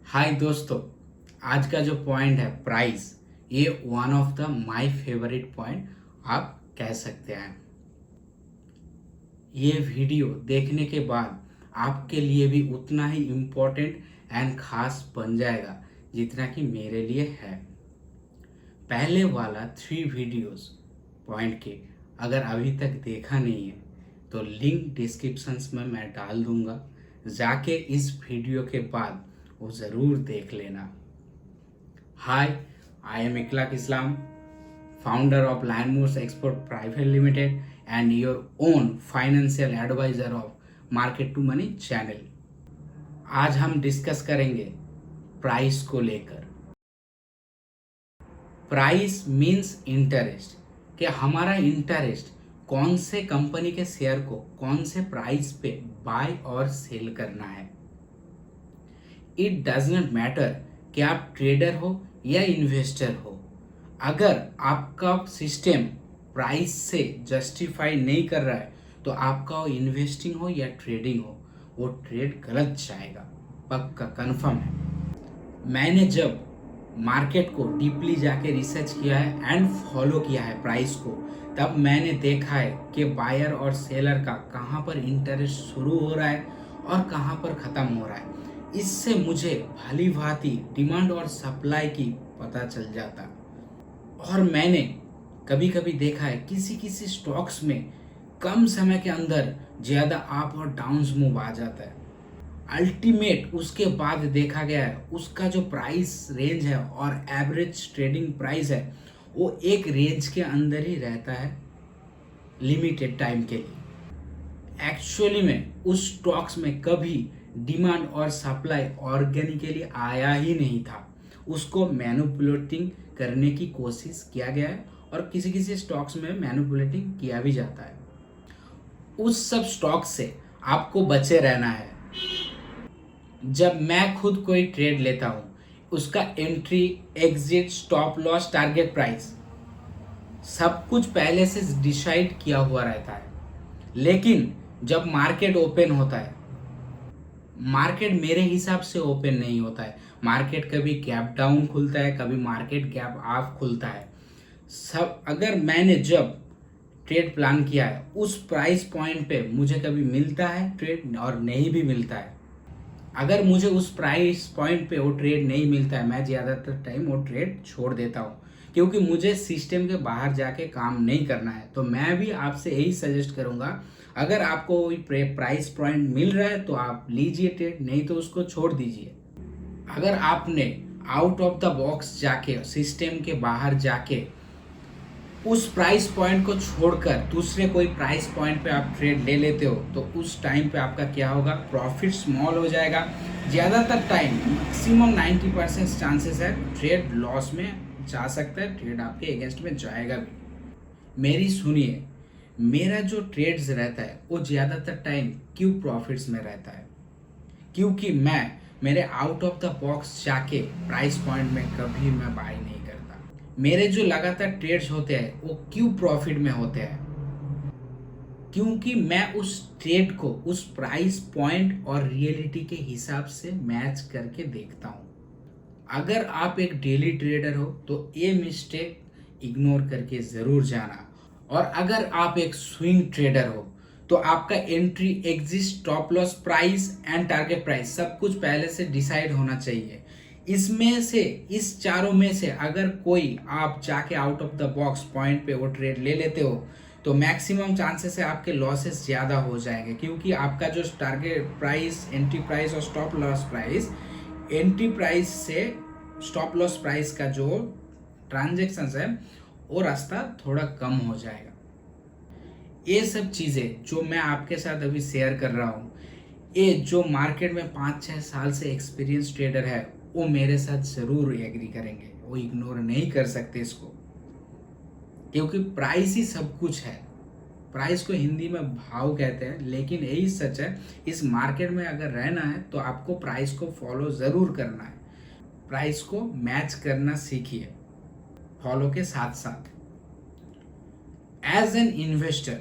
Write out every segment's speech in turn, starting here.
हाय दोस्तों, आज का जो पॉइंट है प्राइस, ये one of the my favourite point आप कह सकते हैं। ये वीडियो देखने के बाद आपके लिए भी उतना ही इम्पोर्टेंट एंड खास बन जाएगा जितना कि मेरे लिए है। पहले वाला 3 वीडियोस पॉइंट के अगर अभी तक देखा नहीं है तो लिंक डिस्क्रिप्शंस में मैं डाल दूंगा, जाके इस वीडियो के बाद वो ज़रूर देख लेना। Hi, I am Ikhlaq Islam, founder of Landmoors Export Private Limited and your own financial advisor of Market to Money channel. आज हम डिस्कस करेंगे प्राइस को लेकर। प्राइस मीन्स इंटरेस्ट, कि हमारा इंटरेस्ट कौन से कंपनी के शेयर को कौन से प्राइस पे बाय और सेल करना है। इट डज नॉट मैटर कि आप ट्रेडर हो या इन्वेस्टर हो, अगर आपका सिस्टम प्राइस से जस्टिफाई नहीं कर रहा है तो आपका इन्वेस्टिंग हो या ट्रेडिंग हो, वो ट्रेड गलत जाएगा, पक्का कंफर्म है। मैंने जब मार्केट को डीपली जाके रिसर्च किया है एंड फॉलो किया है प्राइस को, तब मैंने देखा है कि बायर और सेलर का कहाँ पर इंटरेस्ट शुरू हो रहा है और कहाँ पर ख़त्म हो रहा है। इससे मुझे भली भांति डिमांड और सप्लाई की पता चल जाता। और मैंने कभी कभी देखा है किसी किसी स्टॉक्स में कम समय के अंदर ज़्यादा अप और डाउन्स मूव आ जाता है। अल्टीमेट उसके बाद देखा गया है उसका जो प्राइस रेंज है और एवरेज ट्रेडिंग प्राइस है वो एक रेंज के अंदर ही रहता है लिमिटेड टाइम के लिए। एक्चुअली में उस स्टॉक्स में कभी डिमांड और सप्लाई ऑर्गेनिकली आया ही नहीं था, उसको मैनिपुलेटिंग करने की कोशिश किया गया है और किसी किसी स्टॉक्स में मैनिपुलेटिंग किया भी जाता है। उस सब स्टॉक से आपको बचे रहना है। जब मैं खुद कोई ट्रेड लेता हूँ, उसका entry, exit, stop loss, target price सब कुछ पहले से डिसाइड किया हुआ रहता है। लेकिन जब मार्केट ओपन होता है, मार्केट मेरे हिसाब से ओपन नहीं होता है। मार्केट कभी गैप डाउन खुलता है, कभी मार्केट गैप अप खुलता है। सब अगर मैंने जब ट्रेड प्लान किया है उस प्राइस पॉइंट पे मुझे कभी मिलता है ट्रेड और नहीं भी मिलता है। अगर मुझे उस प्राइस पॉइंट पे वो ट्रेड नहीं मिलता है, मैं ज़्यादातर टाइम वो ट्रेड छोड़ देता हूँ, क्योंकि मुझे सिस्टम के बाहर जाके काम नहीं करना है। तो मैं भी आपसे यही सजेस्ट करूँगा, अगर आपको कोई प्राइस पॉइंट मिल रहा है तो आप लीजिए ट्रेड, नहीं तो उसको छोड़ दीजिए। अगर आपने आउट ऑफ द बॉक्स जाके, सिस्टम के बाहर जाके उस प्राइस पॉइंट को छोड़कर दूसरे कोई प्राइस पॉइंट पे आप ट्रेड ले लेते हो तो उस टाइम पे आपका क्या होगा, प्रॉफिट स्मॉल हो जाएगा। ज़्यादातर टाइम मैक्सिमम 90% चांसेस है ट्रेड लॉस में जा सकता है, ट्रेड आपके अगेंस्ट में जाएगा भी। मेरी सुनिए, मेरा जो ट्रेड्स रहता है वो ज़्यादातर टाइम क्यों प्रॉफिट्स में रहता है, क्योंकि मैं मेरे आउट ऑफ द बॉक्स जाके प्राइस पॉइंट में कभी मैं बाय नहीं करता। मेरे जो लगातार ट्रेड्स होते हैं वो क्यों प्रॉफिट में होते हैं, क्योंकि मैं उस ट्रेड को उस प्राइस पॉइंट और रियलिटी के हिसाब से मैच करके देखता हूँ। अगर आप एक डेली ट्रेडर हो तो ये मिस्टेक इग्नोर करके ज़रूर जाना, और अगर आप एक स्विंग ट्रेडर हो तो आपका entry, exit, stop loss, price and target price सब कुछ पहले से डिसाइड होना चाहिए। इसमें से, इस चारों में से अगर कोई आप जाके out of the box point पे वो ट्रेड ले लेते हो तो मैक्सिमम चांसेस है आपके लॉसेस ज़्यादा हो जाएंगे, क्योंकि आपका जो टारगेट प्राइस, एंट्री प्राइस और stop loss price, entry price से स्टॉप लॉस प्राइस का जो ट्रांजेक्शन्स है वो रास्ता थोड़ा कम हो जाएगा। ये सब चीज़ें जो मैं आपके साथ अभी शेयर कर रहा हूँ, ये जो मार्केट में 5-6 साल से एक्सपीरियंस ट्रेडर है वो मेरे साथ ज़रूर एग्री करेंगे, वो इग्नोर नहीं कर सकते इसको, क्योंकि प्राइस ही सब कुछ है। प्राइस को हिंदी में भाव कहते हैं, लेकिन यही सच है, इस मार्केट में अगर रहना है तो आपको प्राइस को फॉलो ज़रूर करना है। प्राइस को मैच करना सीखिए फॉलो के साथ साथ। एज एन इन्वेस्टर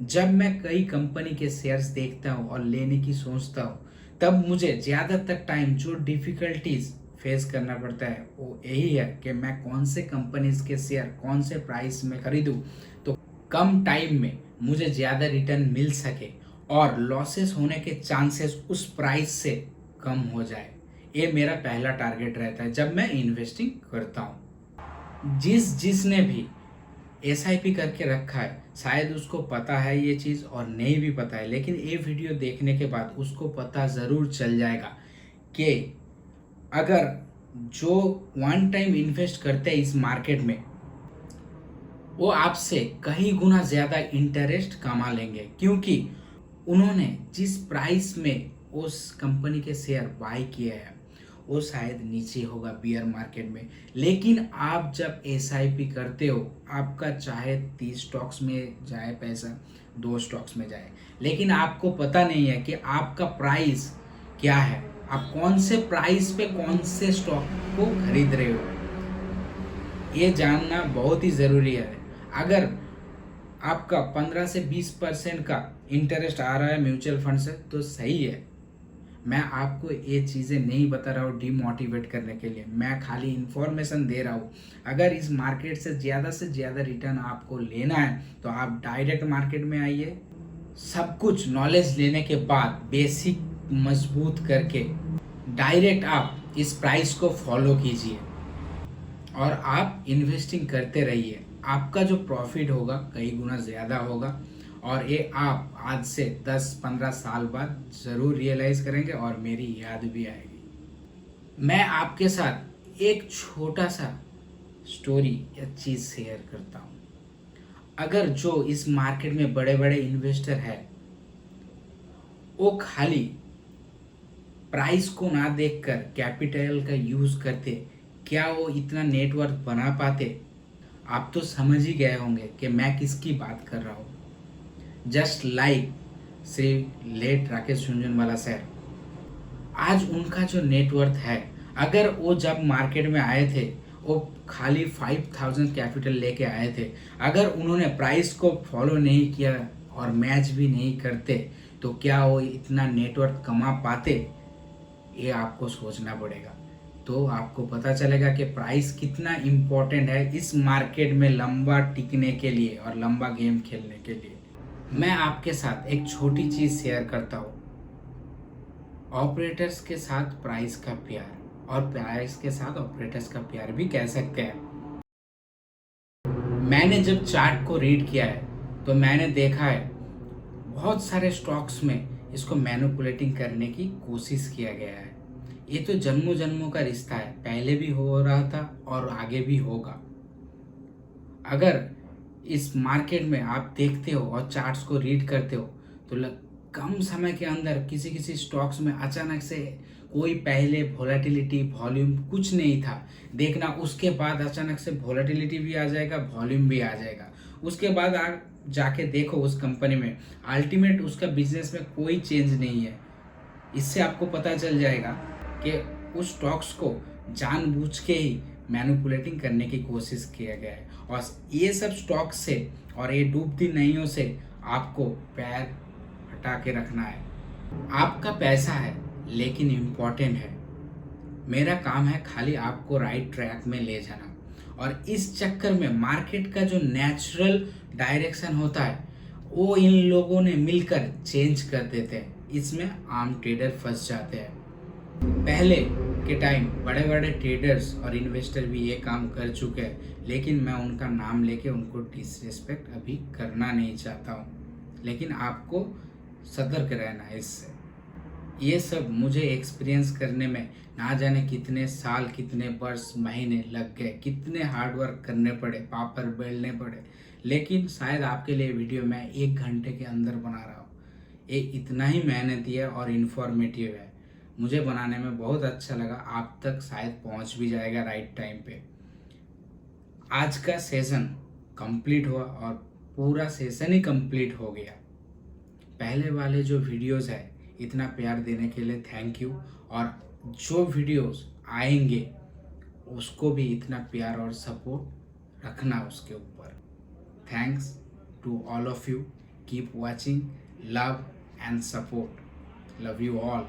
जब मैं कई कंपनी के शेयर्स देखता हूँ और लेने की सोचता हूँ, तब मुझे ज़्यादातर टाइम जो डिफ़िकल्टीज फेस करना पड़ता है वो यही है कि मैं कौन से कंपनीज के शेयर कौन से प्राइस में खरीदूँ तो कम टाइम में मुझे ज़्यादा रिटर्न मिल सके और लॉसेस होने के चांसेस उस प्राइस से कम हो जाए। ये मेरा पहला टारगेट रहता है जब मैं इन्वेस्टिंग करता हूँ। जिसने भी एसआईपी करके रखा है शायद उसको पता है ये चीज़ और नहीं भी पता है, लेकिन ये वीडियो देखने के बाद उसको पता ज़रूर चल जाएगा कि अगर जो वन टाइम इन्वेस्ट करते हैं इस मार्केट में वो आपसे कई गुना ज़्यादा इंटरेस्ट कमा लेंगे, क्योंकि उन्होंने जिस प्राइस में उस कंपनी के शेयर बाय किए हैं वो शायद नीचे होगा बियर मार्केट में। लेकिन आप जब एसआईपी करते हो आपका चाहे 30 स्टॉक्स में जाए पैसा, 2 स्टॉक्स में जाए, लेकिन आपको पता नहीं है कि आपका प्राइस क्या है, आप कौन से प्राइस पे कौन से स्टॉक को खरीद रहे हो, ये जानना बहुत ही ज़रूरी है। अगर आपका 15 से 20% का इंटरेस्ट आ रहा है म्यूचुअल फंड से तो सही है। मैं आपको ये चीज़ें नहीं बता रहा हूँ डिमोटिवेट करने के लिए, मैं खाली इन्फॉर्मेशन दे रहा हूँ। अगर इस मार्केट से ज़्यादा रिटर्न आपको लेना है तो आप डायरेक्ट मार्केट में आइए, सब कुछ नॉलेज लेने के बाद बेसिक मजबूत करके डायरेक्ट आप इस प्राइस को फॉलो कीजिए और आप इन्वेस्टिंग करते रहिए। आपका जो प्रॉफिट होगा कई गुना ज़्यादा होगा और ये आप आज से 10-15 साल बाद ज़रूर रियलाइज़ करेंगे और मेरी याद भी आएगी। मैं आपके साथ एक छोटा सा स्टोरी या चीज़ शेयर करता हूँ। अगर जो इस मार्केट में बड़े बड़े इन्वेस्टर हैं वो खाली प्राइस को ना देखकर कैपिटल का यूज़ करते, क्या वो इतना नेटवर्क बना पाते? आप तो समझ ही गए होंगे कि मैं किसकी बात कर रहा हूँ। Just like Shri late Rakesh Jhunjhunwala sir, आज उनका जो नेटवर्थ है, अगर वो जब मार्केट में आए थे वो खाली 5000 कैपिटल लेके आए थे, अगर उन्होंने प्राइस को फॉलो नहीं किया और मैच भी नहीं करते तो क्या वो इतना नेटवर्थ कमा पाते? ये आपको सोचना पड़ेगा। तो आपको पता चलेगा कि प्राइस कितना इम्पोर्टेंट है इस मार्केट में लंबा टिकने के लिए और लंबा गेम खेलने के लिए। मैं आपके साथ एक छोटी चीज़ शेयर करता हूँ। ऑपरेटर्स के साथ प्राइस का प्यार और प्राइस के साथ ऑपरेटर्स का प्यार भी कह सकते हैं। मैंने जब चार्ट को रीड किया है तो मैंने देखा है बहुत सारे स्टॉक्स में इसको मैनिपुलेटिंग करने की कोशिश किया गया है। ये तो जन्मों जन्मों का रिश्ता है, पहले भी हो रहा था और आगे भी होगा। अगर इस मार्केट में आप देखते हो और चार्ट्स को रीड करते हो तो कम समय के अंदर किसी किसी स्टॉक्स में अचानक से कोई पहले वोलेटिलिटी वॉल्यूम कुछ नहीं था, देखना उसके बाद अचानक से वोलेटिलिटी भी आ जाएगा, वॉल्यूम भी आ जाएगा। उसके बाद आप जाके देखो उस कंपनी में अल्टीमेट उसका बिजनेस में कोई चेंज नहीं है। इससे आपको पता चल जाएगा कि उस स्टॉक्स को जानबूझ के ही मैनिपुलेटिंग करने की कोशिश किया गया है। और ये सब स्टॉक से और ये डूबती नैयों से आपको पैर हटा के रखना है। आपका पैसा है लेकिन इम्पोर्टेंट है। मेरा काम है खाली आपको राइट ट्रैक में ले जाना, और इस चक्कर में मार्केट का जो नेचुरल डायरेक्शन होता है वो इन लोगों ने मिलकर चेंज कर देते हैं। इसमें आम ट्रेडर फंस जाते हैं। पहले के टाइम बड़े बड़े ट्रेडर्स और इन्वेस्टर भी ये काम कर चुके हैं, लेकिन मैं उनका नाम लेके उनको डिसरिस्पेक्ट अभी करना नहीं चाहता हूँ। लेकिन आपको सतर्क रहना है इससे। ये सब मुझे एक्सपीरियंस करने में ना जाने कितने साल, कितने वर्ष, महीने लग गए, कितने हार्डवर्क करने पड़े, पापड़ बेलने पड़े। लेकिन शायद आपके लिए वीडियो मैं 1 घंटे के अंदर बना रहा हूँ। ये इतना ही मेहनती है और इन्फॉर्मेटिव है। मुझे बनाने में बहुत अच्छा लगा, आप तक शायद पहुँच भी जाएगा राइट टाइम पे। आज का सेशन कंप्लीट हुआ और पूरा सेशन ही कंप्लीट हो गया। पहले वाले जो वीडियोस है इतना प्यार देने के लिए थैंक यू, और जो वीडियोस आएंगे उसको भी इतना प्यार और सपोर्ट रखना उसके ऊपर। Thanks. to all of you. Keep watching. Love and support. Love you all.